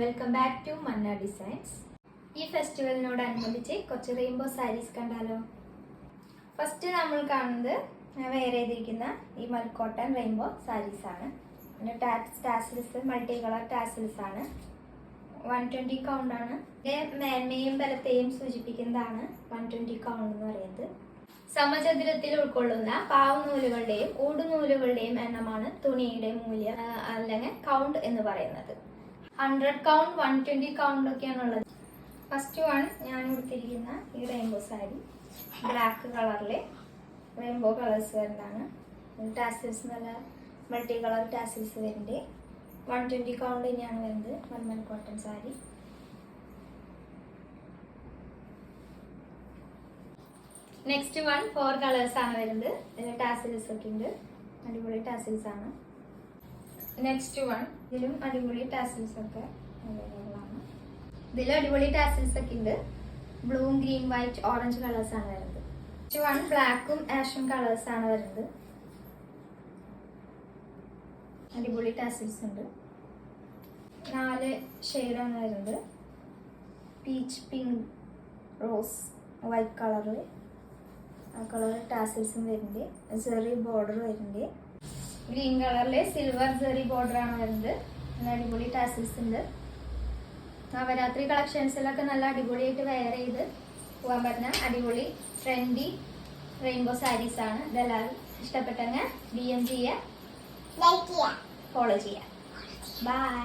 Welcome back to മന്ന designs. ഈ ഫെസ്റ്റിവലിനോടനുബന്ധിച്ച് കുറച്ച് റെയിൻബോ സാരീസ് കണ്ടാലോ? ഫസ്റ്റ് നമ്മൾ കാണുന്നത് ഞാൻ വെയർ ചെയ്തിരിക്കുന്ന ഈ മൽക്കോട്ടൺ റെയിൻബോ സാരീസ് ആണ്. പിന്നെ ടാസിൽസ് മൾട്ടി കളർ ടാസിൽസ് ആണ്. 120 കൗണ്ട് ആണ്. മേന്മയും ബലത്തെയും സൂചിപ്പിക്കുന്നതാണ് 120 കൗണ്ട് എന്ന് പറയുന്നത്. സമചതുരത്തിൽ ഉൾക്കൊള്ളുന്ന പാവുനൂലുകളുടെയും ഊടുനൂലുകളുടെയും എണ്ണമാണ് തുണിയുടെ മൂല്യം അല്ലെങ്കിൽ കൗണ്ട് എന്ന് പറയുന്നത്. 100 കൗണ്ട് 120 കൗണ്ട് ഒക്കെയാണ് ഉള്ളത്. ഫസ്റ്റ് വൺ ഞാൻ കൊടുത്തിരിക്കുന്ന ഈ റെയിൻബോ സാരി ബ്ലാക്ക് കളറിലെ റെയിൻബോ കളേഴ്സ് വരുന്നതാണ്. ടാസിൽസ് നല്ല മൾട്ടി കളർ ടാസിൽസ് വരുന്നുണ്ട്. 120 കൗണ്ട് തന്നെയാണ് വരുന്നത്. Malmal cotton sari. Next one 4 colours ആണ് വരുന്നത്. ഇതിൽ ടാസിൽസ് ഒക്കെ ഉണ്ട്. അടിപൊളി ടാസിൽസ് ആണ്. നെക്സ്റ്റ് വൺ ഇതിലും അടിപൊളി ടാസിൽസ് ഒക്കെ അവൈലബിൾ ആണ്. ഇതിലും അടിപൊളി ടാസിൽസ് ഒക്കെ ഉണ്ട്. ബ്ലൂവും ഗ്രീൻ വൈറ്റ് ഓറഞ്ച് കളേഴ്സ് ആണ് വരുന്നത്. നെക്സ്റ്റ് വൺ ബ്ലാക്കും ആഷും കളേഴ്സ് ആണ് വരുന്നത്. അടിപൊളി ടാസിൽസ് ഉണ്ട്. 4 ഷെയ്ഡാണ് വരുന്നത്. പീച്ച്, പിങ്ക്, റോസ്, വൈറ്റ് കളറിൽ ആ കളർ ടാസിൽസും വരുന്നുണ്ട്. സെറി ബോർഡർ വരുന്നുണ്ട്. ഗ്രീൻ കളറിലെ സിൽവർ സെറി ബോർഡർ ആണ് വരുന്നത്. നല്ല അടിപൊളി ടാസിൽസ് ഉണ്ട്. നവരാത്രി കളക്ഷൻസിലൊക്കെ നല്ല അടിപൊളിയായിട്ട് വെയർ ചെയ്ത് പോകാൻ പറ്റുന്ന അടിപൊളി ട്രെൻഡി റെയിൻബോ സാരീസ് ആണ്. ഇതെല്ലാവരും ഇഷ്ടപ്പെട്ടെങ്കിൽ DM ചെയ്യുക, ഫോളോ ചെയ്യുക. ബൈ.